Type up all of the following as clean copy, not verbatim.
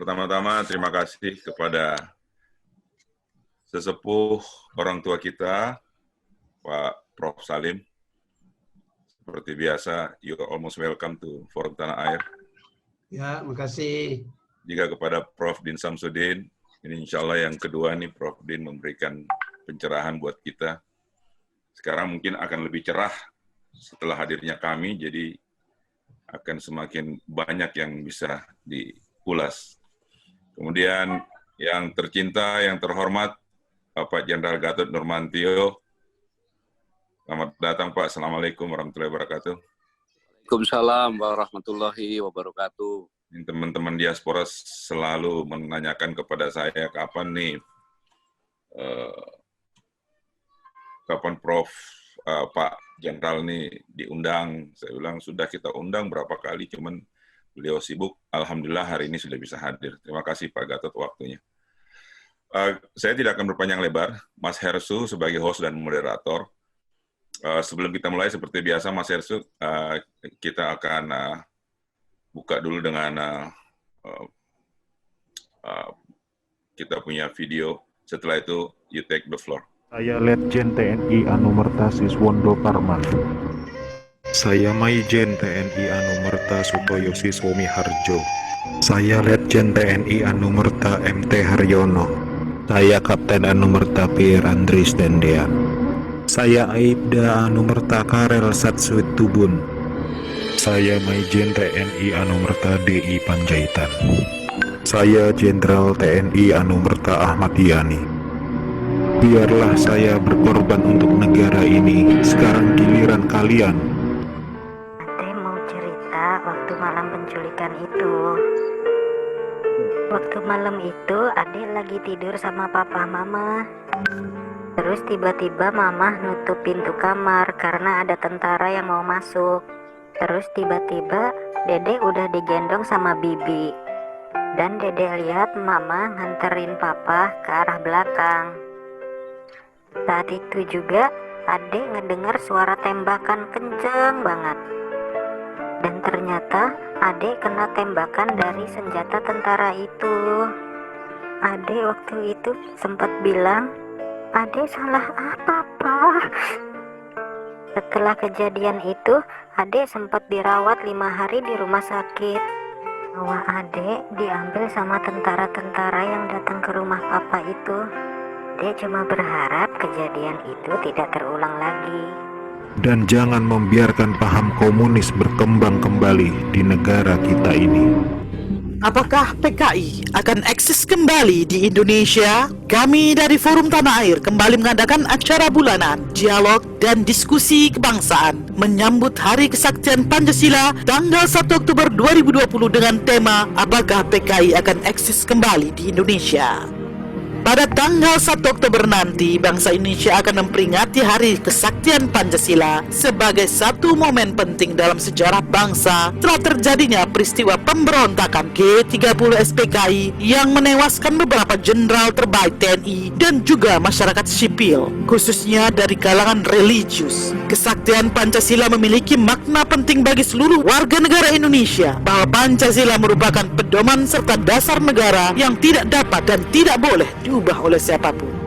Pertama-tama terima kasih kepada sesepuh orang tua kita, Pak Prof. Salim. Seperti biasa, you are almost welcome to Forum Tanah Air. Ya, makasih. Juga kepada Prof. Din Samsudin, ini insya Allah yang kedua nih Prof. Din memberikan pencerahan buat kita. Sekarang mungkin akan lebih cerah setelah hadirnya kami, jadi akan semakin banyak yang bisa diulas. Kemudian yang tercinta, yang terhormat, Bapak Jenderal Gatot Nurmantio. Selamat datang Pak, Assalamualaikum warahmatullahi wabarakatuh. Waalaikumsalam warahmatullahi wabarakatuh. Teman-teman diaspora selalu menanyakan kepada saya kapan nih, kapan Prof. Pak Jenderal nih diundang. Saya bilang sudah kita undang berapa kali, cuman beliau sibuk. Alhamdulillah hari ini sudah bisa hadir. Terima kasih Pak Gatot waktunya. Saya tidak akan berpanjang lebar. Mas Hersu sebagai host dan moderator. Sebelum kita mulai seperti biasa, Mas Hersu, kita akan buka dulu dengan kita punya video. Setelah itu, you take the floor. Saya Letjen TNI Anumerta Siswondo Parman. Saya Maijen TNI Anumerta Sutoyo Siswomi Harjo. Saya Letjen TNI Anumerta MT Haryono. Saya Kapten Anumerta Pierre Andris Dendean. Saya Aibda Anumerta Karel Satsuit Tubun. Saya Maijen TNI Anumerta DI Panjaitan. Saya Jenderal TNI Anumerta Ahmad Yani. Biarlah saya berkorban untuk negara ini. Sekarang giliran kalian. Ade mau cerita waktu malam penculikan itu. Waktu malam itu Ade lagi tidur sama papa mama. Terus tiba-tiba mama nutup pintu kamar karena ada tentara yang mau masuk. Terus tiba-tiba Dede udah digendong sama Bibi. Dan Dede lihat mama nganterin papa ke arah belakang. Saat itu juga Ade ngedengar suara tembakan kenceng banget. Dan ternyata Ade kena tembakan dari senjata tentara itu. Ade waktu itu sempat bilang, Ade salah apa, Pak? Setelah kejadian itu, Ade sempat dirawat 5 hari di rumah sakit. Nyawa Ade diambil sama tentara-tentara yang datang ke rumah papa itu. Ade cuma berharap kejadian itu tidak terulang lagi. Dan jangan membiarkan paham komunis berkembang kembali di negara kita ini. Apakah PKI akan eksis kembali di Indonesia? Kami dari Forum Tanah Air kembali mengadakan acara bulanan, dialog dan diskusi kebangsaan menyambut Hari Kesaktian Pancasila tanggal 1 Oktober 2020 dengan tema Apakah PKI akan eksis kembali di Indonesia? Pada tanggal 1 Oktober nanti, bangsa Indonesia akan memperingati Hari Kesaktian Pancasila sebagai satu momen penting dalam sejarah bangsa setelah terjadinya peristiwa pemberontakan G30 SPKI yang menewaskan beberapa jenderal terbaik TNI dan juga masyarakat sipil, khususnya dari kalangan religius. Kesaktian Pancasila memiliki makna penting bagi seluruh warga negara Indonesia, bahwa Pancasila merupakan pedoman serta dasar negara yang tidak dapat dan tidak boleh diubah oleh siapapun.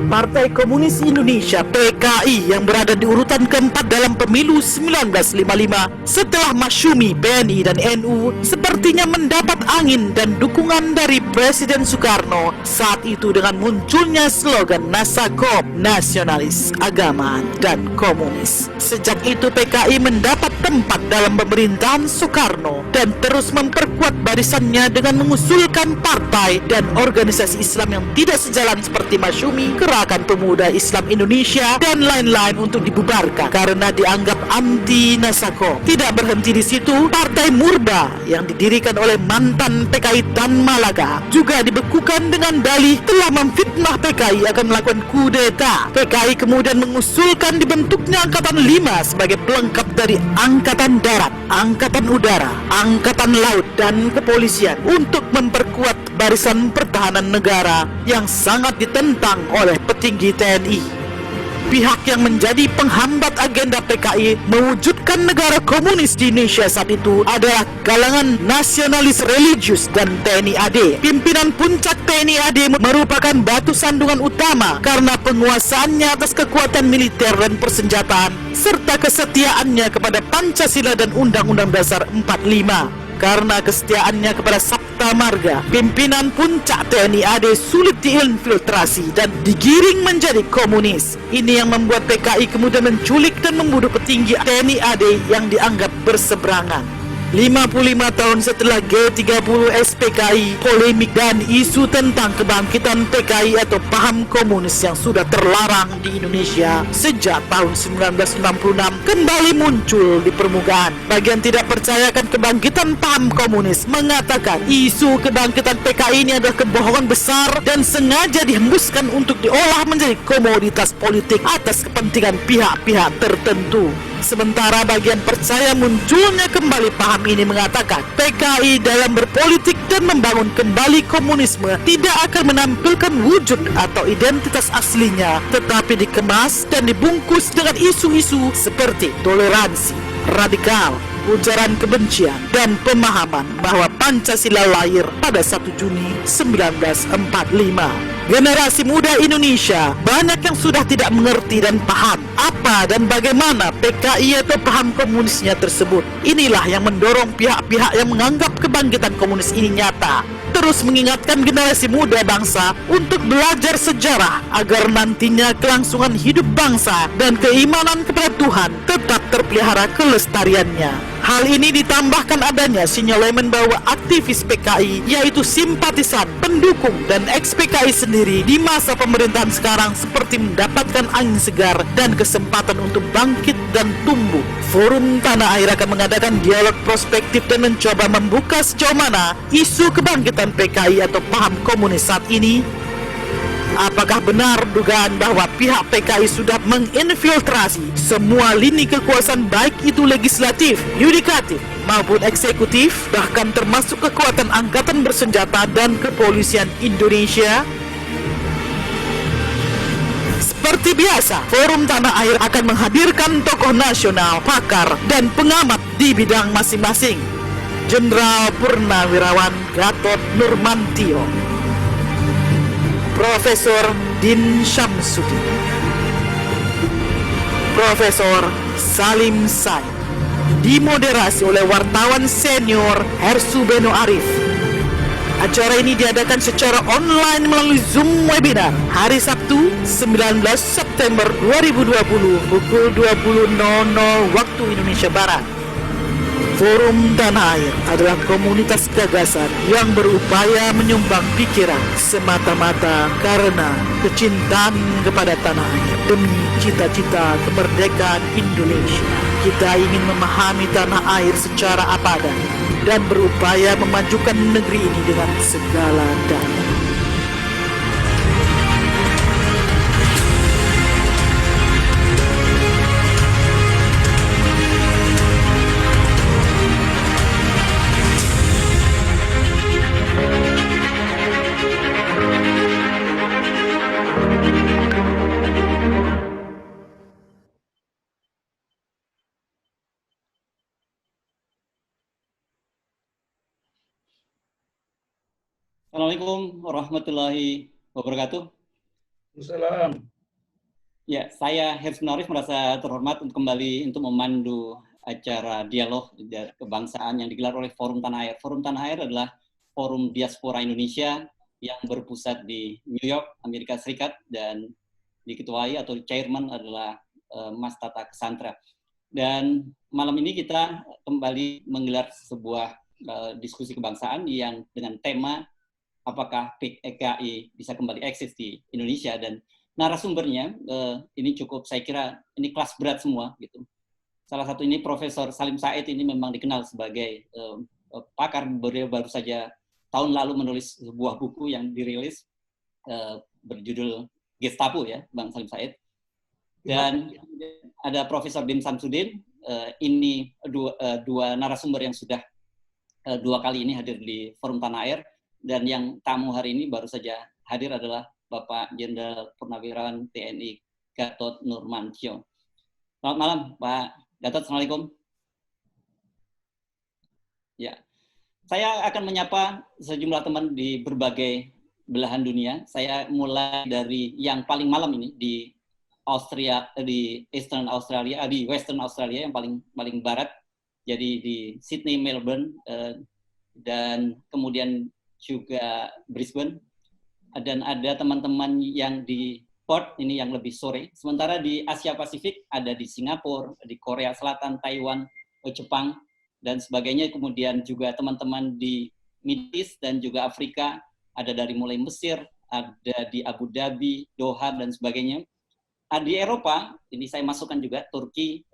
Partai Komunis Indonesia PKI yang berada di urutan keempat dalam pemilu 1955 setelah Masyumi, PNI dan NU sepertinya mendapat angin dan dukungan dari Presiden Soekarno saat itu dengan munculnya slogan Nasakop, nasionalis, agama dan komunis. Sejak itu PKI mendapat tempat dalam pemerintahan Soekarno dan terus memperkuat barisannya dengan mengusulkan partai dan organisasi Islam yang tidak sejalan seperti Masyumi, Gerakan Pemuda Islam Indonesia dan lain-lain untuk dibubarkan karena dianggap anti Nasako. Tidak berhenti di situ, Partai Murba yang didirikan oleh mantan PKI Tan Malaka juga dibekukan dengan dalih telah memfitnah PKI akan melakukan kudeta. PKI kemudian mengusulkan dibentuknya Angkatan 5 sebagai pelengkap dari Angkatan Darat, Angkatan Udara, Angkatan Laut dan Kepolisian untuk memperkuat barisan pertahanan negara yang sangat ditentang oleh petinggi TNI. Pihak yang menjadi penghambat agenda PKI mewujudkan negara komunis di Indonesia saat itu adalah kalangan nasionalis religius dan TNI AD. Pimpinan puncak TNI AD merupakan batu sandungan utama karena penguasaannya atas kekuatan militer dan persenjataan serta kesetiaannya kepada Pancasila dan Undang-Undang Dasar 45. Karena kesetiaannya kepada Sabta Marga, pimpinan puncak TNI AD sulit diinfiltrasi dan digiring menjadi komunis. Ini yang membuat PKI kemudian menculik dan membunuh petinggi TNI AD yang dianggap berseberangan. 55 tahun setelah G30 SPKI, polemik dan isu tentang kebangkitan PKI atau paham komunis yang sudah terlarang di Indonesia sejak tahun 1966 kembali muncul di permukaan. Bagian tidak percayakan kebangkitan paham komunis mengatakan isu kebangkitan PKI ini adalah kebohongan besar dan sengaja dihembuskan untuk diolah menjadi komoditas politik atas kepentingan pihak-pihak tertentu. Sementara bagian percaya munculnya kembali paham ini mengatakan PKI dalam berpolitik dan membangun kembali komunisme tidak akan menampilkan wujud atau identitas aslinya, tetapi dikemas dan dibungkus dengan isu-isu seperti toleransi, radikal, ujaran kebencian, dan pemahaman bahwa Pancasila lahir pada 1 Juni 1945. Generasi muda Indonesia banyak yang sudah tidak mengerti dan paham apa dan bagaimana PKI atau paham komunisnya tersebut. Inilah yang mendorong pihak-pihak yang menganggap kebangkitan komunis ini nyata terus mengingatkan generasi muda bangsa untuk belajar sejarah agar nantinya kelangsungan hidup bangsa dan keimanan kepada Tuhan tetap terpelihara kelestariannya. Hal ini ditambahkan adanya sinyalemen bahwa aktivis PKI, yaitu simpatisan, pendukung, dan ex-PKI sendiri di masa pemerintahan sekarang seperti mendapatkan angin segar dan kesempatan untuk bangkit dan tumbuh. Forum Tanah Air akan mengadakan dialog prospektif dan mencoba membuka sejauh mana isu kebangkitan PKI atau paham komunis saat ini. Apakah benar dugaan bahwa pihak PKI sudah menginfiltrasi semua lini kekuasaan baik itu legislatif, yudikatif, maupun eksekutif, bahkan termasuk kekuatan angkatan bersenjata dan kepolisian Indonesia? Seperti biasa, Forum Tanah Air akan menghadirkan tokoh nasional, pakar, dan pengamat di bidang masing-masing. Jenderal Purnawirawan Gatot Nurmantio, Profesor Din Syamsuddin, Profesor Salim Said, dimoderasi oleh wartawan senior Hersu Beno Arif. Acara ini diadakan secara online melalui Zoom webinar hari Sabtu 19 September 2020 pukul 20.00 waktu Indonesia Barat. Forum Tanah Air adalah komunitas gagasan yang berupaya menyumbang pikiran semata-mata karena kecintaan kepada tanah air demi cita-cita kemerdekaan Indonesia. Kita ingin memahami tanah air secara apa adanya dan berupaya memajukan negeri ini dengan segala daya. Assalamualaikum warahmatullahi wabarakatuh. Assalamualaikum. Ya, saya Hersu Arif merasa terhormat untuk kembali untuk memandu acara dialog kebangsaan yang digelar oleh Forum Tanah Air. Forum Tanah Air adalah forum diaspora Indonesia yang berpusat di New York, Amerika Serikat, dan diketuai atau chairman adalah Mas Tata Kesantra. Dan malam ini kita kembali menggelar sebuah diskusi kebangsaan yang dengan tema apakah PKI bisa kembali eksis di Indonesia, dan narasumbernya ini cukup, saya kira ini kelas berat semua gitu. Salah satu ini Profesor Salim Said, ini memang dikenal sebagai pakar, baru saja tahun lalu menulis sebuah buku yang dirilis berjudul Gestapo ya, Bang Salim Said. Dan ada Profesor Din Syamsuddin, ini dua narasumber yang sudah 2 kali ini hadir di Forum Tanah Air. Dan yang tamu hari ini baru saja hadir adalah Bapak Jenderal Purnawirawan TNI Gatot Nurmantio. Selamat malam, Pak Gatot. Assalamualaikum. Ya, saya akan menyapa sejumlah teman di berbagai belahan dunia. Saya mulai dari yang paling malam ini di Austria, di Eastern Australia, di Western Australia yang paling barat. Jadi di Sydney, Melbourne, dan kemudian juga Brisbane. Dan ada teman-teman yang di Perth, ini yang lebih sore. Sementara di Asia Pasifik ada di Singapura, di Korea Selatan, Taiwan, Jepang, dan sebagainya. Kemudian juga teman-teman di Middle East dan juga Afrika, ada dari mulai Mesir, ada di Abu Dhabi, Doha, dan sebagainya. Di Eropa, ini saya masukkan juga Turki,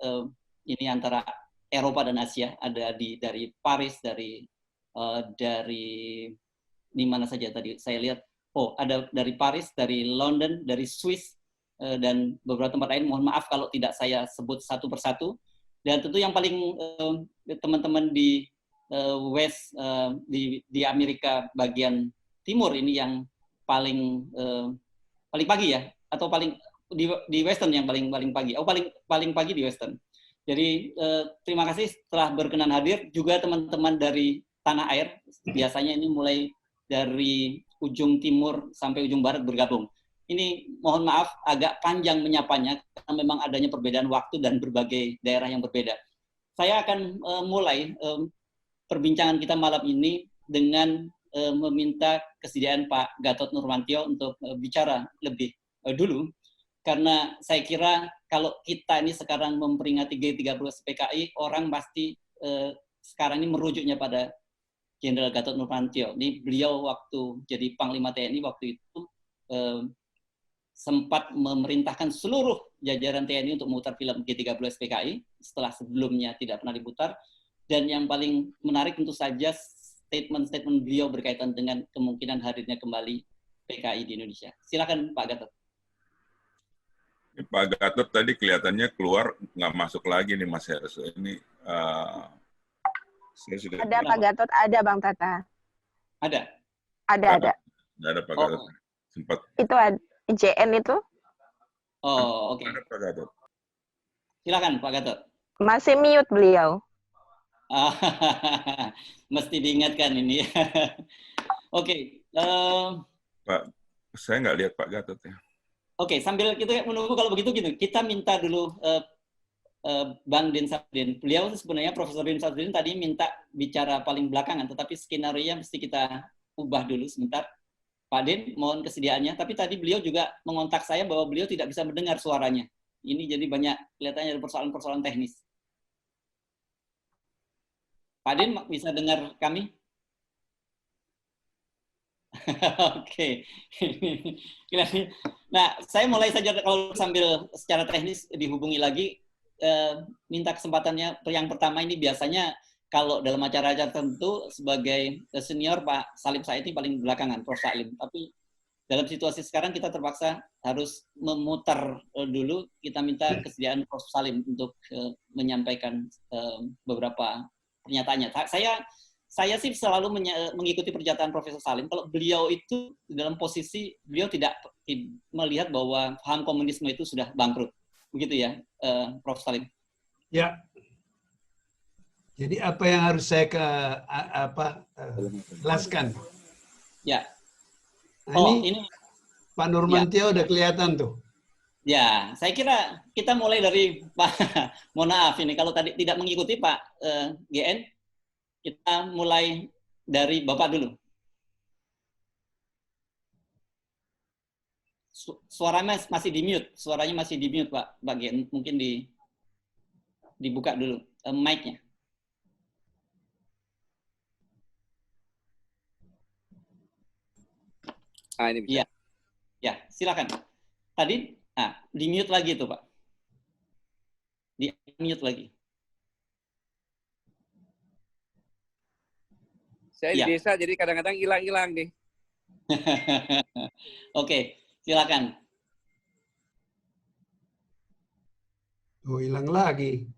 ini antara Eropa dan Asia, ada dari Paris, dari di mana saja tadi saya lihat. Oh, ada dari Paris, dari London, dari Swiss, dan beberapa tempat lain. Mohon maaf kalau tidak saya sebut satu persatu. Dan tentu yang paling teman-teman di West, di Amerika bagian timur ini yang paling pagi ya, atau paling di Western yang paling pagi. Oh, paling pagi di Western. Jadi terima kasih telah berkenan hadir. Juga teman-teman dari tanah air, biasanya ini mulai dari ujung timur sampai ujung barat bergabung. Ini mohon maaf agak panjang menyapanya karena memang adanya perbedaan waktu dan berbagai daerah yang berbeda. Saya akan mulai perbincangan kita malam ini dengan meminta kesediaan Pak Gatot Nurmantio untuk bicara lebih dulu, karena saya kira kalau kita ini sekarang memperingati G30 PKI, orang pasti sekarang ini merujuknya pada Jenderal Gatot Nurmantio. Ini beliau waktu jadi Panglima TNI waktu itu sempat memerintahkan seluruh jajaran TNI untuk memutar film G30 PKI setelah sebelumnya tidak pernah diputar. Dan yang paling menarik tentu saja statement-statement beliau berkaitan dengan kemungkinan hadirnya kembali PKI di Indonesia. Silakan Pak Gatot. Pak Gatot tadi kelihatannya keluar, nggak masuk lagi nih Mas Hersho. Ini saya sudah ada Pak Gatot, ada Bang Tata. Ada. Ada. Nggak ada Pak Gatot. Sempat. Itu ada JN itu. Oh, oke. Ada Pak Gatot. Silakan Pak Gatot. Masih mute beliau. Mesti diingatkan ini. Oke. Pak, saya nggak lihat Pak Gatot ya. Oke, sambil kita menunggu kalau begitu gitu, kita minta dulu Bang Din Sabdin. Beliau sebenarnya Profesor Din Sabdin tadi minta bicara paling belakangan, tetapi skenario-nya mesti kita ubah dulu sebentar. Pak Din, mohon kesediaannya. Tapi tadi beliau juga mengontak saya bahwa beliau tidak bisa mendengar suaranya. Ini jadi banyak kelihatannya ada persoalan-persoalan teknis. Pak Din, bisa dengar kami? Oke. Nah, saya mulai saja kalau sambil secara teknis dihubungi lagi. Minta kesempatannya. Yang pertama ini biasanya kalau dalam acara-acara tertentu sebagai senior Pak Salim Said ini paling belakangan, Prof. Salim. Tapi dalam situasi sekarang kita terpaksa harus memutar dulu. Kita minta kesediaan Prof. Salim untuk menyampaikan beberapa pernyataannya. Saya sih selalu mengikuti pernyataan Profesor Salim. Kalau beliau itu dalam posisi beliau tidak melihat bahwa paham komunisme itu sudah bangkrut. Begitu ya, Prof. Salim? Ya. Jadi apa yang harus saya jelaskan? Ya. Nah, ini Pak Nurmantio udah kelihatan tuh. Ya, saya kira kita mulai dari Pak. Mohon maaf ini kalau tadi tidak mengikuti Pak GN, kita mulai dari Bapak dulu. Suaranya masih di mute, Pak bagian mungkin dibuka dulu mic-nya. Ini bisa. Ya, silakan. Tadi di mute lagi tuh Pak. Di mute lagi. Saya di desa jadi kadang-kadang hilang-hilang nih. Oke. Silakan. Oh, hilang lagi.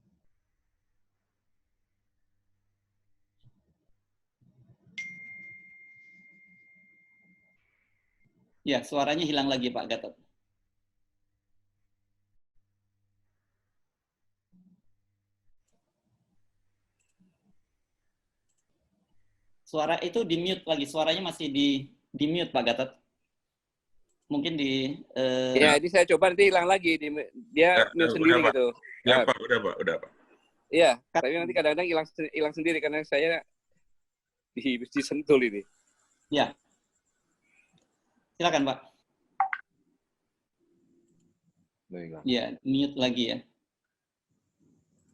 Ya, suaranya hilang lagi Pak Gatot. Suara itu di mute lagi, suaranya masih di mute Pak Gatot. Mungkin di... Ya, ini saya coba nanti hilang lagi. Dia mute sendiri Pak. gitu. Ya Pak, udah Pak. Iya, tapi nanti kadang-kadang hilang sendiri karena saya disentul ini. Ya. Silakan Pak. Ya, mute lagi ya.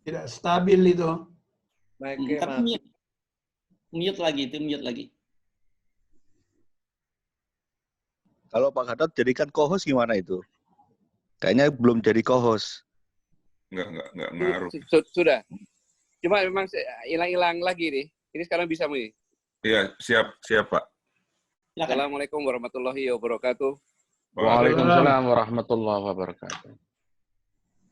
Tidak stabil itu. Tapi mute lagi. Kalau Pak Gatot jadikan co-host gimana itu? Kayaknya belum jadi co-host. Enggak ngaruh. Sudah. Cuma memang hilang lagi nih. Ini sekarang bisa nih. Iya, siap Pak. Assalamualaikum warahmatullahi wabarakatuh. Waalaikumsalam warahmatullahi wabarakatuh.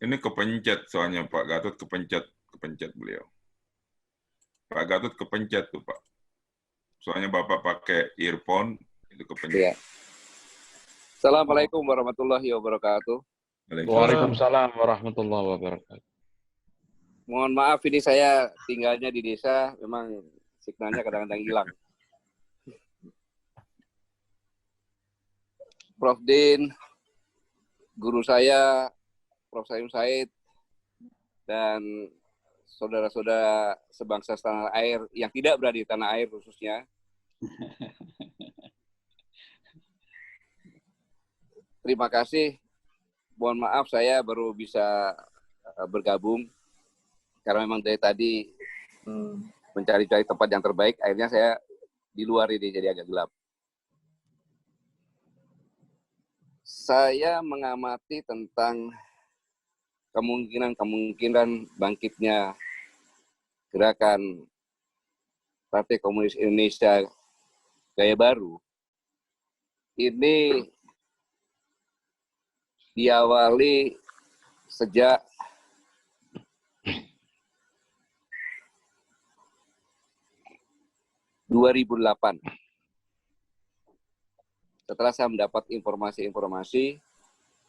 Ini kepencet soalnya Pak Gatot kepencet beliau. Pak Gatot kepencet tuh Pak. Soalnya Bapak pakai earphone itu kepencet. Ya. Assalamualaikum warahmatullahi wabarakatuh. Waalaikumsalam warahmatullahi wabarakatuh. Mohon maaf ini saya tinggalnya di desa, memang signalnya kadang-kadang hilang. Prof. Din, guru saya, Prof. Sayum Said, dan saudara-saudara sebangsa tanah air yang tidak berada di tanah air khususnya. Terima kasih. Mohon maaf saya baru bisa bergabung karena memang dari tadi mencari-cari tempat yang terbaik, akhirnya saya di luar ini jadi agak gelap. Saya mengamati tentang kemungkinan bangkitnya gerakan Partai Komunis Indonesia Gaya Baru. Ini diawali sejak ...2008. Setelah saya mendapat informasi-informasi,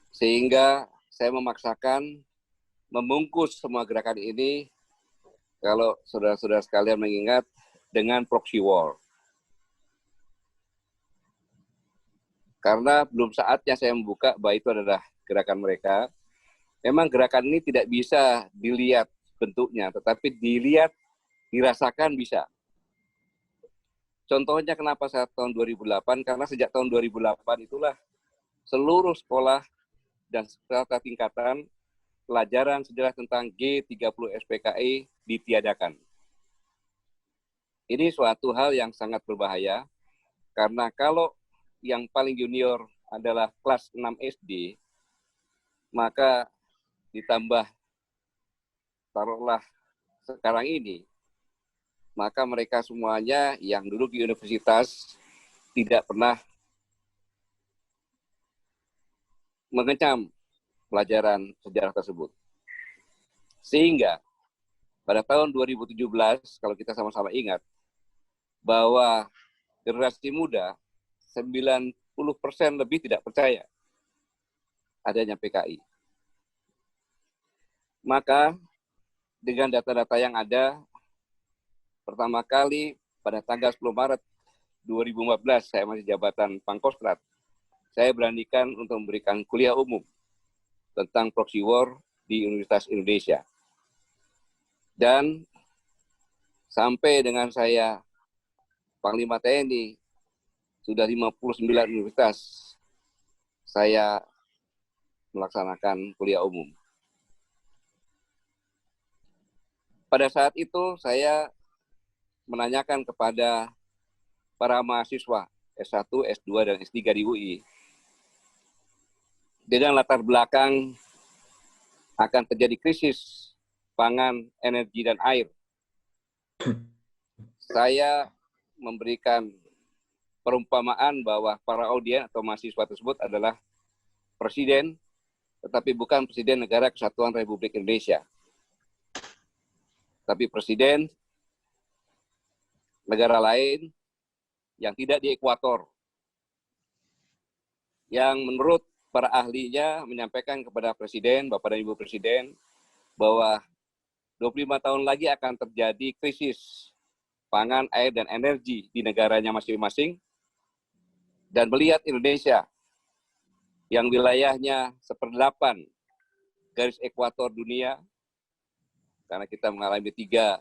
sehingga saya memaksakan membungkus semua gerakan ini, kalau saudara-saudara sekalian mengingat, dengan proxy war. Karena belum saatnya saya membuka bahwa itu adalah gerakan mereka. Memang gerakan ini tidak bisa dilihat bentuknya, tetapi dilihat, dirasakan bisa. Contohnya kenapa saya tahun 2008, karena sejak tahun 2008 itulah seluruh sekolah dan sekolah tingkatan pelajaran sejarah tentang G30 SPKI ditiadakan. Ini suatu hal yang sangat berbahaya, karena kalau yang paling junior adalah kelas 6 SD, maka ditambah taruhlah sekarang ini, maka mereka semuanya yang duduk di universitas tidak pernah mengecam pelajaran sejarah tersebut. Sehingga pada tahun 2017, kalau kita sama-sama ingat, bahwa generasi muda 90% lebih tidak percaya adanya PKI. Maka dengan data-data yang ada, pertama kali pada tanggal 10 Maret 2015, saya masih jabatan Pangkostrat, saya beranikan untuk memberikan kuliah umum tentang proxy war di Universitas Indonesia. Dan sampai dengan saya Panglima TNI, sudah 59 universitas saya melaksanakan kuliah umum. Pada saat itu saya menanyakan kepada para mahasiswa S1, S2, dan S3 di UI, dengan latar belakang akan terjadi krisis pangan, energi, dan air. Saya memberikan perumpamaan bahwa para audien atau mahasiswa tersebut adalah presiden, tetapi bukan presiden Negara Kesatuan Republik Indonesia, tapi presiden negara lain yang tidak di ekuator, yang menurut para ahlinya menyampaikan kepada presiden, Bapak dan Ibu Presiden, bahwa 25 tahun lagi akan terjadi krisis pangan, air, dan energi di negaranya masing-masing, dan melihat Indonesia yang wilayahnya 1/8 garis ekuator dunia, karena kita mengalami 3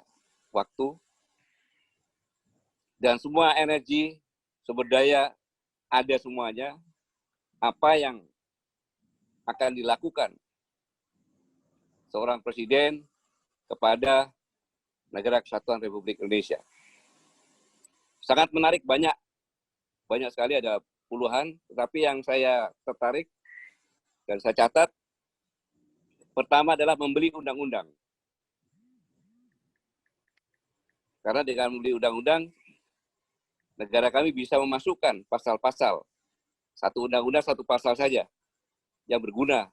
waktu, dan semua energi, sumber daya ada semuanya, apa yang akan dilakukan seorang presiden kepada Negara Kesatuan Republik Indonesia. Sangat menarik, banyak sekali, ada puluhan, tetapi yang saya tertarik dan saya catat, pertama adalah membeli undang-undang. Karena dengan membeli undang-undang, negara kami bisa memasukkan pasal-pasal, satu undang-undang, satu pasal saja, yang berguna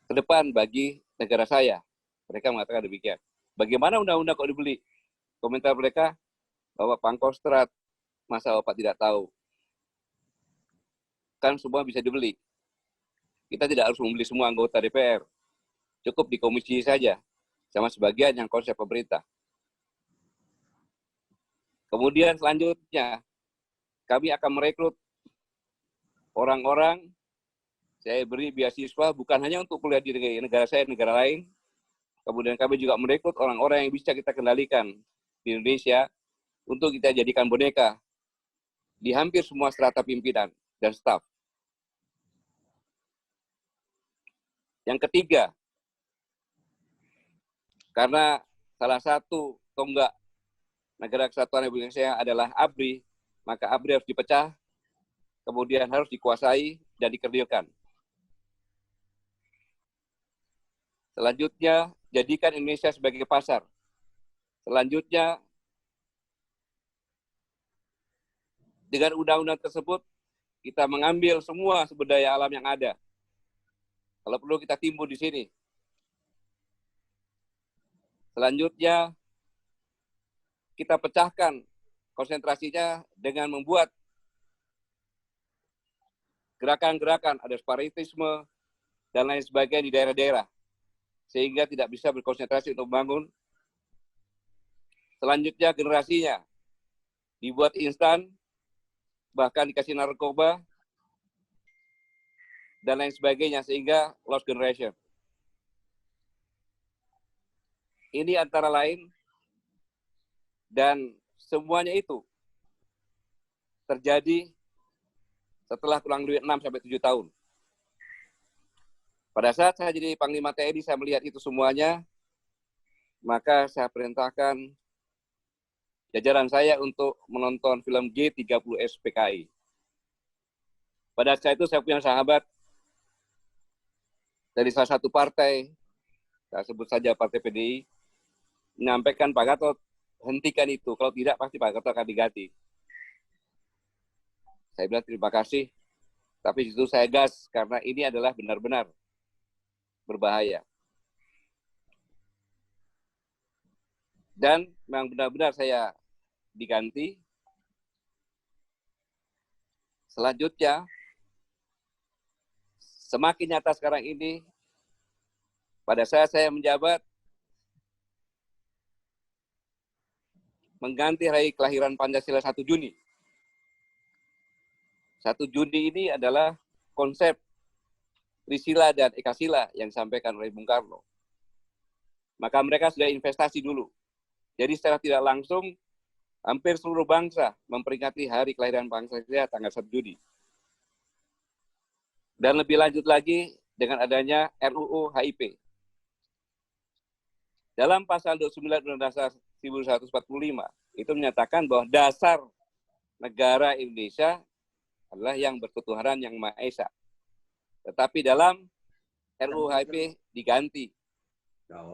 ke depan bagi negara saya. Mereka mengatakan demikian. Bagaimana undang-undang kok dibeli? Komentar mereka, bahwa Pangkostrat, masa Bapak tidak tahu? Kan semua bisa dibeli. Kita tidak harus membeli semua anggota DPR. Cukup di komisi saja, sama sebagian yang konsep pemerintah. Kemudian selanjutnya, kami akan merekrut orang-orang, saya beri beasiswa bukan hanya untuk kuliah di negara saya, negara lain. Kemudian kami juga merekrut orang-orang yang bisa kita kendalikan di Indonesia untuk kita jadikan boneka di hampir semua strata pimpinan dan staf. Yang ketiga, karena salah satu tonggak Negara Kesatuan Republik Indonesia adalah ABRI, maka ABRI harus dipecah, kemudian harus dikuasai dan dikerdilkan. Selanjutnya, jadikan Indonesia sebagai pasar. Selanjutnya, dengan undang-undang tersebut, kita mengambil semua sumber daya alam yang ada. Kalau perlu kita timbun di sini. Selanjutnya, kita pecahkan konsentrasinya dengan membuat gerakan-gerakan, ada separatisme, dan lain sebagainya di daerah-daerah. Sehingga tidak bisa berkonsentrasi untuk membangun. Selanjutnya, generasinya dibuat instan, bahkan dikasih narkoba, dan lain sebagainya, sehingga lost generation. Ini antara lain, dan semuanya itu terjadi setelah kurang lebih 6-7 tahun. Pada saat saya jadi Panglima TNI, saya melihat itu semuanya, maka saya perintahkan jajaran saya untuk menonton film G30S PKI. Pada saat itu saya punya sahabat dari salah satu partai, saya sebut saja Partai PDI, menyampaikan, Pak Gatot, hentikan itu. Kalau tidak, pasti Pak Gatot akan diganti. Saya bilang terima kasih, tapi itu saya gas, karena ini adalah benar-benar berbahaya. Dan memang benar-benar saya diganti. Selanjutnya, semakin nyata sekarang ini, pada saat saya menjabat, mengganti hari kelahiran Pancasila 1 Juni. 1 Juni ini adalah konsep Trisila dan Ekasila yang disampaikan oleh Bung Karno. Maka mereka sudah investasi dulu. Jadi secara tidak langsung, hampir seluruh bangsa memperingati hari kelahiran Pancasila tanggal 1 Juni. Dan lebih lanjut lagi dengan adanya RUU HIP. Dalam pasal 29 Undang-Undang Dasar 1945, itu menyatakan bahwa dasar negara Indonesia adalah yang berketuhanan yang Maha Esa. Tetapi dalam RUU HIP diganti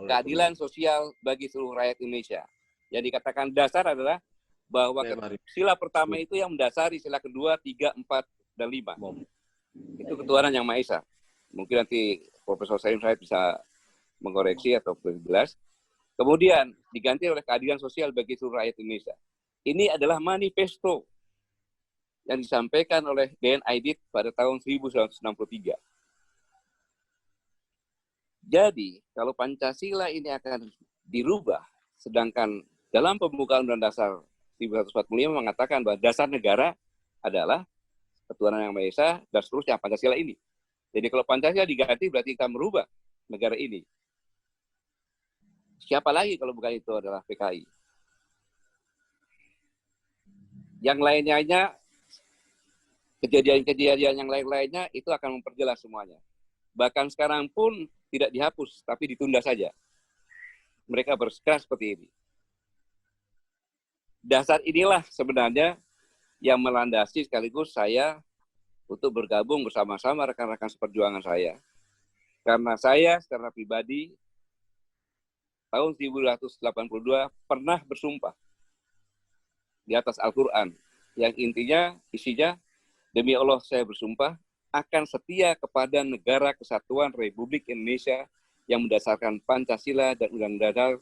keadilan sosial bagi seluruh rakyat Indonesia. Yang dikatakan dasar adalah bahwa sila pertama itu yang mendasari sila kedua, 3, 4, dan 5. Itu ketuhanan yang Maha Esa. Mungkin nanti Profesor Salim Said bisa mengoreksi atau lebih jelas. Kemudian diganti oleh keadilan sosial bagi seluruh rakyat Indonesia. Ini adalah manifesto yang disampaikan oleh DN Aidit pada tahun 1963. Jadi, kalau Pancasila ini akan dirubah, sedangkan Dalam pembukaan Undang-Undang Dasar 1945 mengatakan bahwa dasar negara adalah ketuhanan yang Maha Esa dan seterusnya Pancasila ini. Jadi kalau Pancasila diganti berarti kita merubah negara ini. Siapa lagi kalau bukan itu adalah PKI? Yang lainnya, kejadian-kejadian yang lain-lainnya itu akan memperjelas semuanya. Bahkan sekarang pun tidak dihapus, tapi ditunda saja. Mereka berkeras seperti ini. Dasar inilah sebenarnya yang melandasi sekaligus saya untuk bergabung bersama-sama rekan-rekan seperjuangan saya. Karena saya secara pribadi tahun 1982 pernah bersumpah di atas Al-Quran yang intinya isinya, demi Allah saya bersumpah akan setia kepada negara kesatuan Republik Indonesia yang mendasarkan Pancasila dan Undang-Undang Dasar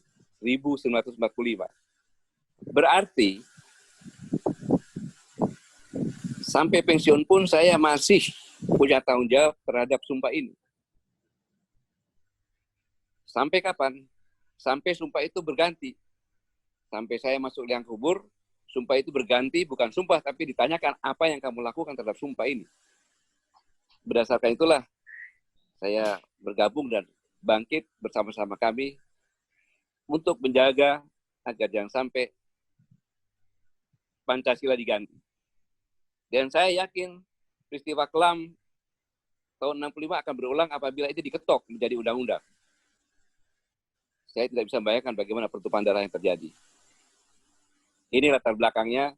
1945. Berarti sampai pensiun pun saya masih punya tanggung jawab terhadap sumpah ini. Sampai kapan? Sampai sumpah itu berganti. Sampai saya masuk liang kubur, sumpah itu berganti, bukan sumpah, tapi ditanyakan apa yang kamu lakukan terhadap sumpah ini. Berdasarkan itulah, saya bergabung dan bangkit bersama-sama kami untuk menjaga agar jangan sampai Pancasila diganti. Dan saya yakin peristiwa kelam tahun 65 akan berulang apabila itu diketok menjadi undang-undang. Saya tidak bisa membayangkan bagaimana pertumpahan darah yang terjadi. Ini latar belakangnya.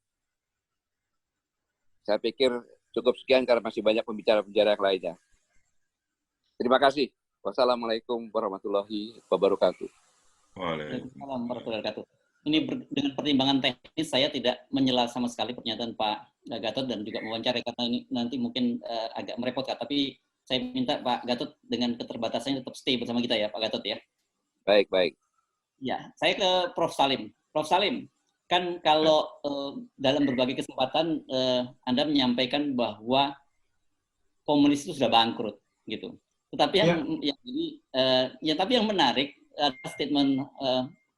Saya pikir cukup sekian karena masih banyak pembicara-pembicara yang lainnya. Terima kasih. Wassalamualaikum warahmatullahi wabarakatuh. Waalaikumsalam warahmatullahi wabarakatuh. Ini dengan pertimbangan teknis saya tidak menyela sama sekali pernyataan Pak Gatot dan juga mewawancarai karena ini nanti mungkin agak merepotkan. Tapi saya minta Pak Gatot dengan keterbatasannya tetap stay bersama kita ya Pak Gatot ya. Baik. Ya, saya ke Prof. Salim. Prof. Salim, kan kalau dalam berbagai kesempatan Anda menyampaikan bahwa komunis itu sudah bangkrut, gitu. Tetapi tapi yang menarik adalah statement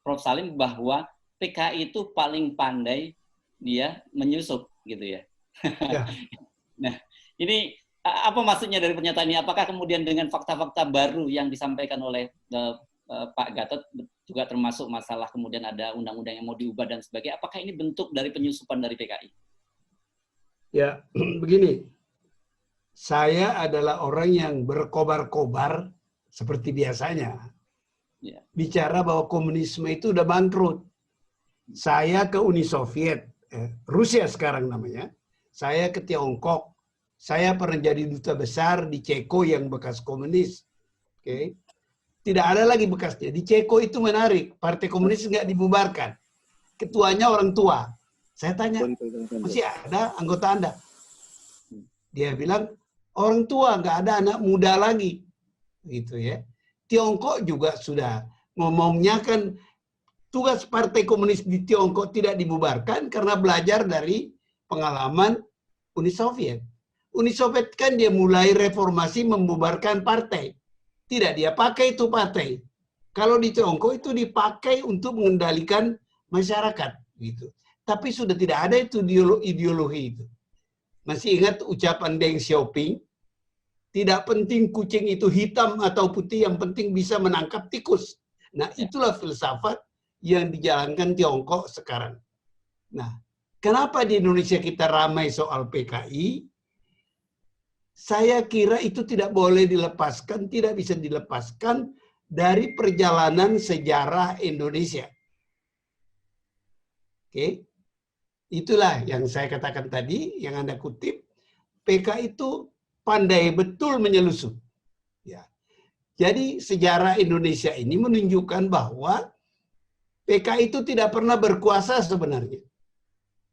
Prof. Salim bahwa PKI itu paling pandai dia menyusup, gitu ya. Nah, ini apa maksudnya dari pernyataan ini? Apakah kemudian dengan fakta-fakta baru yang disampaikan oleh Pak Gatot juga termasuk masalah kemudian ada undang-undang yang mau diubah dan sebagainya. Apakah ini bentuk dari penyusupan dari PKI? Ya, begini. Saya adalah orang yang berkobar-kobar seperti biasanya. Ya. Bicara bahwa komunisme itu udah bangkrut. Saya ke Uni Soviet, Rusia sekarang namanya. Saya ke Tiongkok. Saya pernah jadi duta besar di Ceko yang bekas komunis. Oke. Tidak ada lagi bekasnya. Di Ceko itu menarik. Partai Komunis nggak dibubarkan. Ketuanya orang tua. Saya tanya, masih ada anggota Anda? Dia bilang, orang tua, nggak ada anak muda lagi. Gitu ya. Tiongkok juga sudah ngomongnya kan tugas Partai Komunis di Tiongkok tidak dibubarkan karena belajar dari pengalaman Uni Soviet. Uni Soviet kan dia mulai reformasi membubarkan partai. Tidak dia pakai itu partai. Kalau di Tiongkok itu dipakai untuk mengendalikan masyarakat gitu. Tapi sudah tidak ada itu ideologi itu. Masih ingat ucapan Deng Xiaoping? Tidak penting kucing itu hitam atau putih, yang penting bisa menangkap tikus. Nah, itulah filsafat yang dijalankan Tiongkok sekarang. Nah, kenapa di Indonesia kita ramai soal PKI? Saya kira itu tidak boleh dilepaskan, tidak bisa dilepaskan dari perjalanan sejarah Indonesia. Oke, itulah yang saya katakan tadi, yang Anda kutip. PKI itu pandai betul menyelusup. Ya. Jadi sejarah Indonesia ini menunjukkan bahwa PKI itu tidak pernah berkuasa sebenarnya.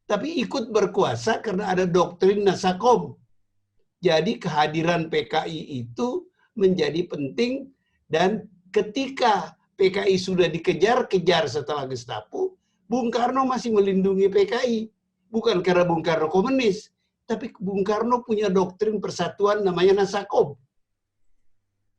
Tapi ikut berkuasa karena ada doktrin Nasakom. Jadi kehadiran PKI itu menjadi penting, dan ketika PKI sudah dikejar-kejar setelah Gestapo, Bung Karno masih melindungi PKI. Bukan karena Bung Karno komunis, tapi Bung Karno punya doktrin persatuan namanya Nasakom.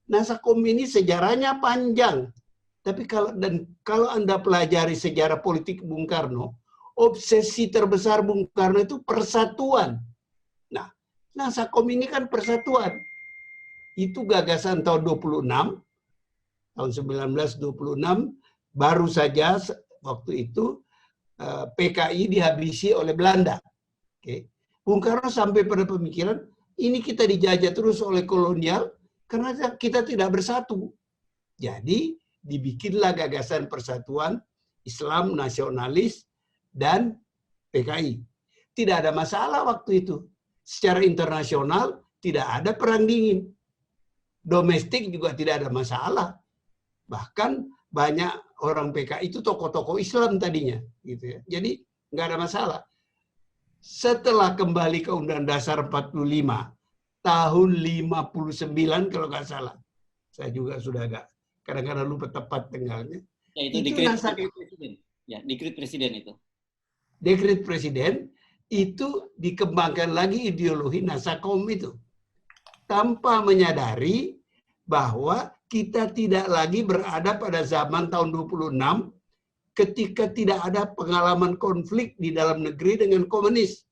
Nasakom ini sejarahnya panjang. Tapi kalau Anda pelajari sejarah politik Bung Karno, obsesi terbesar Bung Karno itu persatuan. Nah, Nasakom ini kan persatuan. Itu gagasan tahun 26, tahun 1926, baru saja waktu itu PKI dihabisi oleh Belanda. Oke. Bung Karno sampai pada pemikiran, ini kita dijajah terus oleh kolonial karena kita tidak bersatu. Jadi, dibikinlah gagasan persatuan Islam nasionalis dan PKI. Tidak ada masalah waktu itu. Secara internasional tidak ada perang dingin. Domestik juga tidak ada masalah. Bahkan banyak orang PKI itu tokoh-tokoh Islam tadinya, gitu ya. Jadi nggak ada masalah. Setelah kembali ke Undang Dasar 45 tahun 59 kalau nggak salah, saya juga sudah agak kadang-kadang lupa tepat tanggalnya. Ya, itu dekret presiden. Ya, dekret presiden itu. Dekret presiden itu dikembangkan lagi ideologi Nasakom itu. Tanpa menyadari bahwa kita tidak lagi berada pada zaman tahun 26 ketika tidak ada pengalaman konflik di dalam negeri dengan komunis.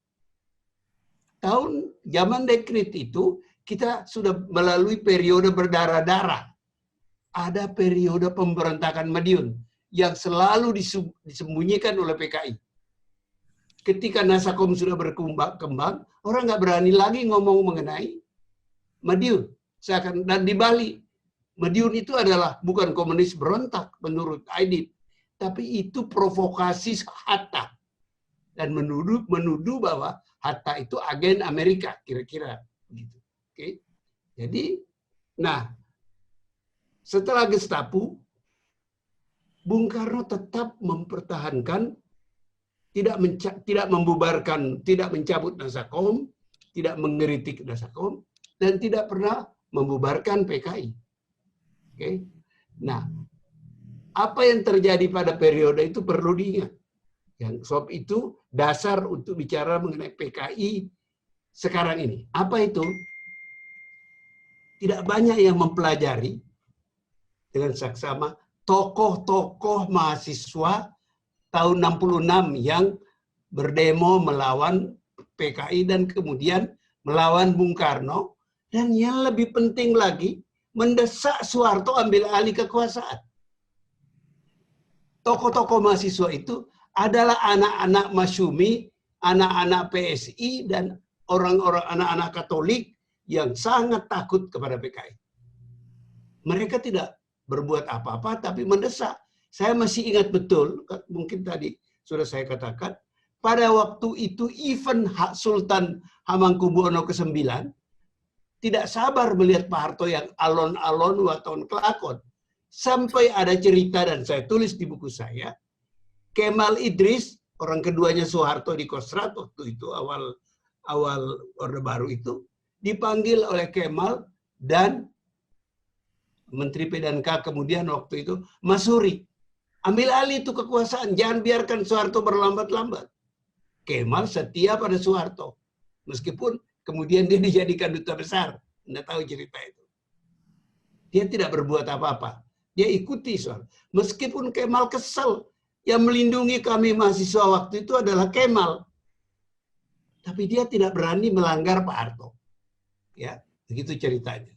Zaman dekret itu kita sudah melalui periode berdarah-darah. Ada periode pemberontakan Madiun yang selalu disembunyikan oleh PKI. Ketika Nasakom sudah berkembang, orang nggak berani lagi ngomong mengenai Madiun. Dan di Bali, Madiun itu adalah bukan komunis berontak menurut Aidit, tapi itu provokasi Hatta dan menuduh bahwa Hatta itu agen Amerika, kira-kira begitu. Oke. Jadi, setelah Gestapo, Bung Karno tetap mempertahankan, tidak membubarkan, tidak mencabut Nasakom, tidak mengkritik Nasakom, dan tidak pernah membubarkan PKI. Oke. Nah, apa yang terjadi pada periode itu perlu diingat. Yang sebab itu dasar untuk bicara mengenai PKI sekarang ini. Apa itu? Tidak banyak yang mempelajari dengan saksama tokoh-tokoh mahasiswa tahun 66 yang berdemo melawan PKI dan kemudian melawan Bung Karno, dan yang lebih penting lagi mendesak Soeharto ambil alih kekuasaan. Tokoh-tokoh mahasiswa itu adalah anak-anak Masyumi, anak-anak PSI, dan orang-orang anak-anak Katolik yang sangat takut kepada PKI. Mereka tidak berbuat apa-apa, tapi mendesak. Saya masih ingat betul, mungkin tadi sudah saya katakan, pada waktu itu even Sultan Hamengkubuwono ke-9 tidak sabar melihat Pak Harto yang alon-alon waton kelakon. Sampai ada cerita, dan saya tulis di buku saya, Kemal Idris, orang keduanya Soeharto di Kostrad waktu itu, awal Orde Baru itu, dipanggil oleh Kemal dan Menteri P&K kemudian waktu itu, Masuri. Ambil alih itu kekuasaan, jangan biarkan Soeharto berlambat-lambat. Kemal setia pada Soeharto. Meskipun kemudian dia dijadikan duta besar. Anda tahu cerita itu. Dia tidak berbuat apa-apa. Dia ikuti Soeharto. Meskipun Kemal kesel, yang melindungi kami mahasiswa waktu itu adalah Kemal. Tapi dia tidak berani melanggar Pak Harto. Ya, begitu ceritanya.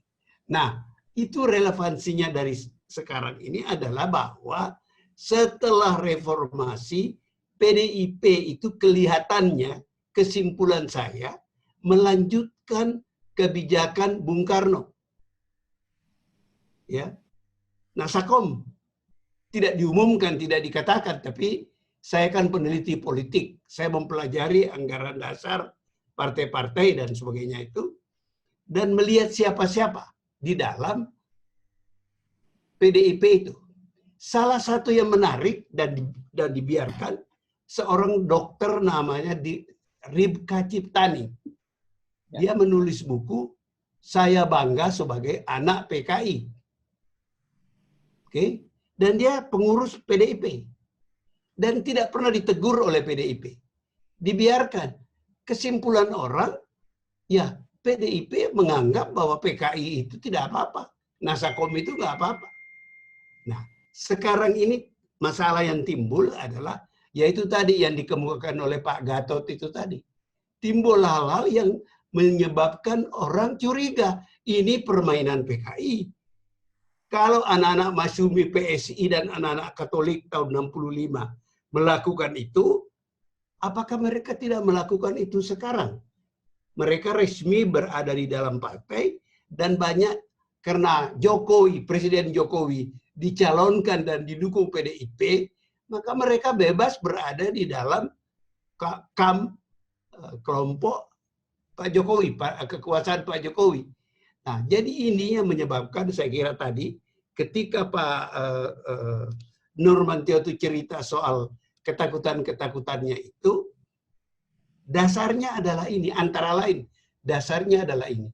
Nah, itu relevansinya dari sekarang ini adalah bahwa setelah reformasi, PDIP itu kelihatannya, kesimpulan saya, melanjutkan kebijakan Bung Karno. Ya, Nasakom tidak diumumkan, tidak dikatakan, tapi saya kan peneliti politik, saya mempelajari anggaran dasar partai-partai dan sebagainya itu, dan melihat siapa-siapa di dalam PDIP itu. Salah satu yang menarik dan dibiarkan, seorang dokter namanya Ribka Ciptani. Dia menulis buku, Saya Bangga Sebagai Anak PKI. Oke, dan dia pengurus PDIP. Dan tidak pernah ditegur oleh PDIP. Dibiarkan. Kesimpulan orang, ya PDIP menganggap bahwa PKI itu tidak apa-apa. Nasakom itu nggak apa-apa. Nah, sekarang ini masalah yang timbul adalah yaitu tadi yang dikemukakan oleh Pak Gatot itu tadi. Timbul hal-hal yang menyebabkan orang curiga. Ini permainan PKI. Kalau anak-anak Masyumi PSI dan anak-anak Katolik tahun 65 melakukan itu, apakah mereka tidak melakukan itu sekarang? Mereka resmi berada di dalam partai dan banyak karena Jokowi, Presiden Jokowi dicalonkan dan didukung PDIP, maka mereka bebas berada di dalam kelompok Pak Jokowi, kekuasaan Pak Jokowi. Nah, jadi ini yang menyebabkan saya kira tadi ketika Pak Nurmantio itu cerita soal ketakutan-ketakutannya itu, dasarnya adalah ini, antara lain, dasarnya adalah ini.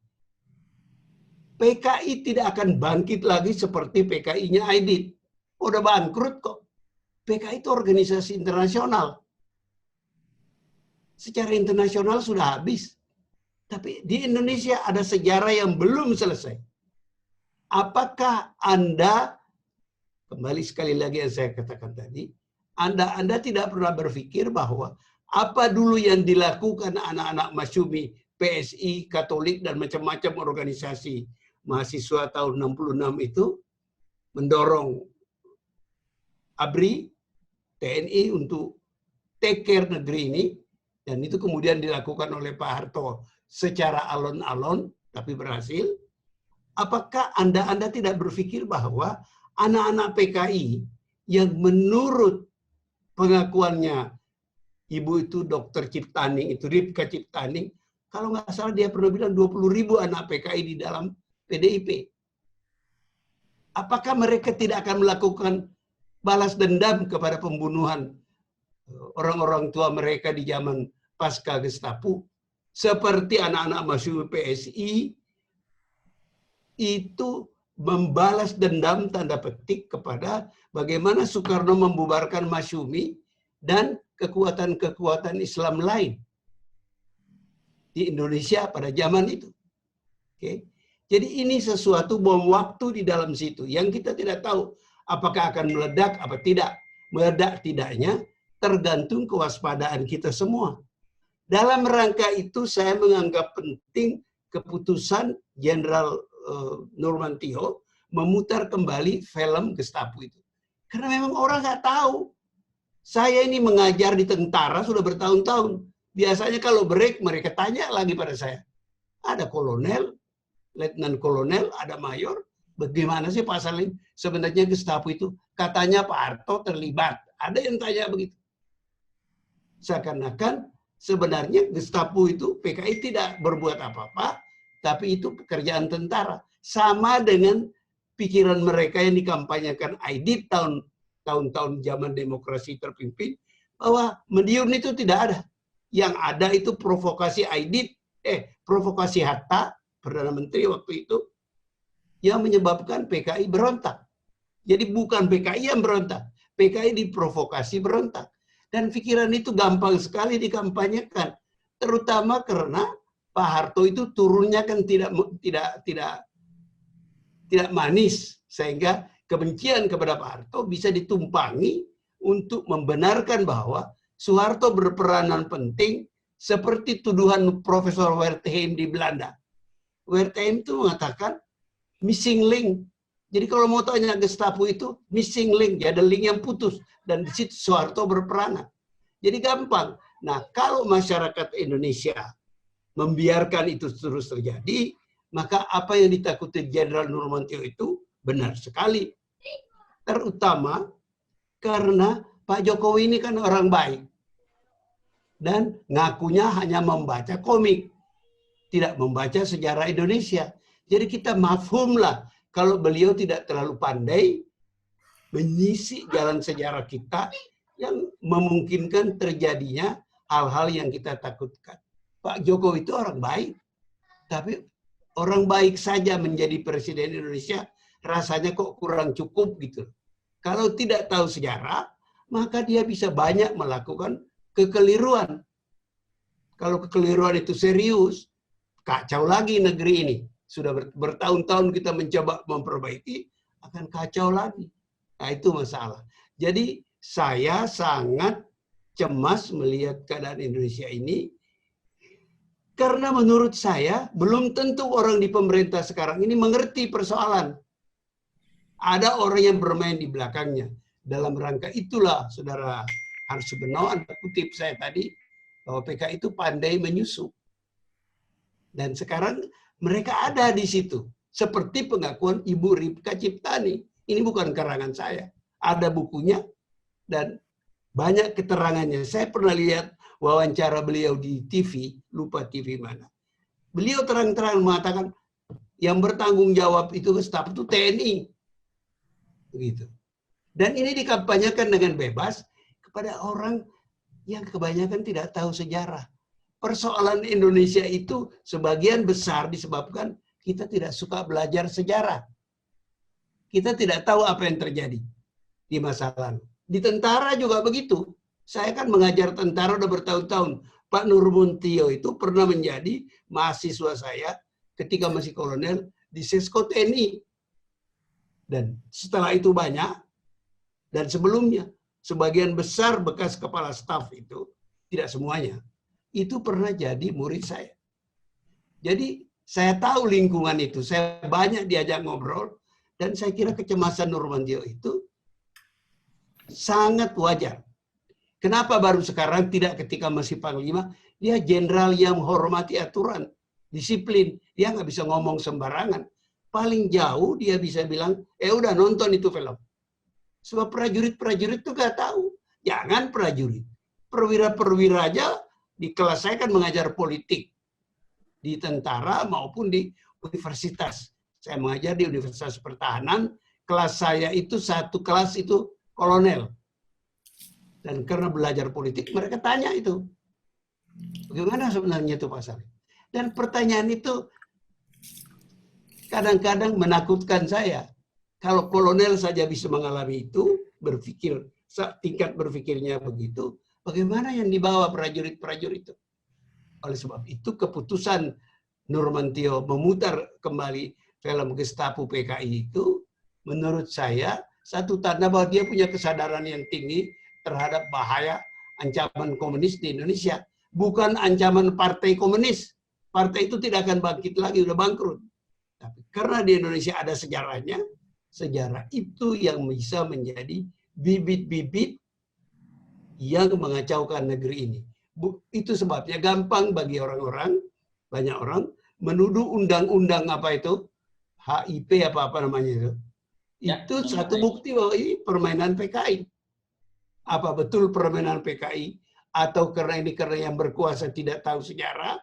PKI tidak akan bangkit lagi seperti PKI-nya Aidit. Udah bangkrut kok. PKI itu organisasi internasional. Secara internasional sudah habis. Tapi di Indonesia ada sejarah yang belum selesai. Apakah Anda, kembali sekali lagi yang saya katakan tadi, Anda tidak pernah berpikir bahwa apa dulu yang dilakukan anak-anak Masyumi, PSI, Katolik, dan macam-macam organisasi mahasiswa tahun 66 itu mendorong ABRI, TNI untuk take care negeri ini, dan itu kemudian dilakukan oleh Pak Harto secara alon-alon, tapi berhasil. Apakah Anda tidak berpikir bahwa anak-anak PKI yang menurut pengakuannya Ibu itu Dr. Ciptaning, itu Ripka Ciptaning, kalau nggak salah dia pernah bilang 20.000 anak PKI di dalam PDIP. Apakah mereka tidak akan melakukan balas dendam kepada pembunuhan orang-orang tua mereka di zaman pasca Gestapo? Seperti anak-anak Masyumi PSI itu membalas dendam tanda petik kepada bagaimana Soekarno membubarkan Masyumi dan kekuatan-kekuatan Islam lain di Indonesia pada zaman itu. Oke. Jadi ini sesuatu bom waktu di dalam situ yang kita tidak tahu apakah akan meledak apa tidak. Meledak tidaknya tergantung kewaspadaan kita semua. Dalam rangka itu saya menganggap penting keputusan Jenderal Nurmantio memutar kembali film Gestapo itu. Karena memang orang nggak tahu. Saya ini mengajar di tentara sudah bertahun-tahun. Biasanya kalau break mereka tanya lagi pada saya. Ada kolonel, letnan kolonel, ada mayor. Bagaimana sih pasal ini? Sebenarnya Gestapo itu katanya Pak Harto terlibat. Ada yang tanya begitu. Seakan-akan sebenarnya Gestapo itu PKI tidak berbuat apa-apa, tapi itu pekerjaan tentara. Sama dengan pikiran mereka yang dikampanyekan Aidit tahun-tahun zaman demokrasi terpimpin, bahwa Madiun itu tidak ada. Yang ada itu provokasi Aidit, provokasi Hatta, Perdana Menteri waktu itu, yang menyebabkan PKI berontak. Jadi bukan PKI yang berontak, PKI diprovokasi berontak. Dan pikiran itu gampang sekali dikampanyekan, terutama karena Pak Harto itu turunnya kan tidak manis, sehingga kebencian kepada Pak Harto bisa ditumpangi untuk membenarkan bahwa Soeharto berperanan penting seperti tuduhan Profesor Wertheim di Belanda. Wertheim itu mengatakan missing link. Jadi kalau mau tanya Gestapo itu missing link, ada link yang putus dan di situ Soeharto berperanan. Jadi gampang. Nah, kalau masyarakat Indonesia membiarkan itu terus terjadi, maka apa yang ditakuti Jenderal Nurmantio itu benar sekali. Terutama karena Pak Jokowi ini kan orang baik. Dan ngakunya hanya membaca komik. Tidak membaca sejarah Indonesia. Jadi kita mafhumlah kalau beliau tidak terlalu pandai menyisik jalan sejarah kita yang memungkinkan terjadinya hal-hal yang kita takutkan. Pak Jokowi itu orang baik. Tapi orang baik saja menjadi presiden Indonesia rasanya kok kurang cukup gitu. Kalau tidak tahu sejarah, maka dia bisa banyak melakukan kekeliruan. Kalau kekeliruan itu serius, kacau lagi negeri ini. Sudah bertahun-tahun kita mencoba memperbaiki, akan kacau lagi. Nah, itu masalah. Jadi saya sangat cemas melihat keadaan Indonesia ini, karena menurut saya belum tentu orang di pemerintah sekarang ini mengerti persoalan. Ada orang yang bermain di belakangnya. Dalam rangka itulah, Saudara Harsubeno, Anda kutip saya tadi, bahwa PKI itu pandai menyusup. Dan sekarang mereka ada di situ. Seperti pengakuan Ibu Ripka Ciptani. Ini bukan karangan saya. Ada bukunya dan banyak keterangannya. Saya pernah lihat wawancara beliau di TV, lupa TV mana. Beliau terang-terang mengatakan yang bertanggung jawab itu staf itu TNI. Begitu. Dan ini dikampanyekan dengan bebas kepada orang yang kebanyakan tidak tahu sejarah. Persoalan Indonesia itu sebagian besar disebabkan kita tidak suka belajar sejarah. Kita tidak tahu apa yang terjadi di masa lalu. Di tentara juga begitu. Saya kan mengajar tentara udah bertahun-tahun. Pak Nurmuntio itu pernah menjadi mahasiswa saya ketika masih kolonel di Sesko TNI. Dan setelah itu banyak, dan sebelumnya, sebagian besar bekas kepala staf itu, tidak semuanya, itu pernah jadi murid saya. Jadi saya tahu lingkungan itu, saya banyak diajak ngobrol, dan saya kira kecemasan Nurmantio itu sangat wajar. Kenapa baru sekarang, tidak ketika masih Panglima? Dia jenderal yang menghormati aturan, disiplin, dia nggak bisa ngomong sembarangan. Paling jauh dia bisa bilang, udah nonton itu film. Sebab prajurit-prajurit itu nggak tahu. Jangan prajurit. Perwira-perwira aja di kelas saya kan mengajar politik. Di tentara maupun di universitas. Saya mengajar di Universitas Pertahanan. Kelas saya itu satu kelas itu kolonel. Dan karena belajar politik, mereka tanya itu. Bagaimana sebenarnya itu Pak Salim? Dan pertanyaan itu kadang-kadang menakutkan saya. Kalau kolonel saja bisa mengalami itu, berpikir, tingkat berpikirnya begitu, bagaimana yang dibawa prajurit-prajurit itu? Oleh sebab itu, keputusan Nurmantio memutar kembali film Gestapo PKI itu, menurut saya, satu tanda bahwa dia punya kesadaran yang tinggi terhadap bahaya ancaman komunis di Indonesia. Bukan ancaman partai komunis. Partai itu tidak akan bangkit lagi, udah bangkrut. Tapi karena di Indonesia ada sejarahnya, sejarah itu yang bisa menjadi bibit-bibit yang mengacaukan negeri ini. Itu sebabnya gampang bagi orang-orang, banyak orang, menuduh undang-undang apa itu, HIP apa namanya itu. Itu satu bukti bahwa ini permainan PKI. Apa betul permainan PKI? Atau karena yang berkuasa tidak tahu sejarah?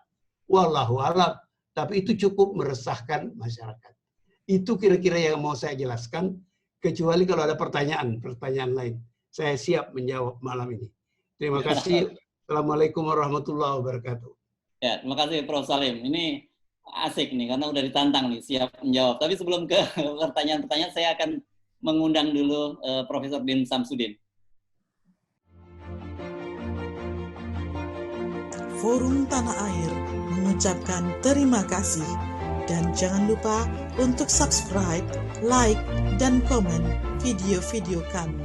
Wallahu a'lam. Tapi itu cukup meresahkan masyarakat. Itu kira-kira yang mau saya jelaskan. Kecuali kalau ada pertanyaan lain. Saya siap menjawab malam ini. Terima kasih. Assalamualaikum warahmatullahi wabarakatuh. Ya, terima kasih Prof. Salim. Ini asik nih, karena udah ditantang nih, siap menjawab. Tapi sebelum ke pertanyaan-pertanyaan, saya akan mengundang dulu Profesor Din Samsudin. Forum Tanah Air mengucapkan terima kasih dan jangan lupa untuk subscribe, like, dan komen video-video kami.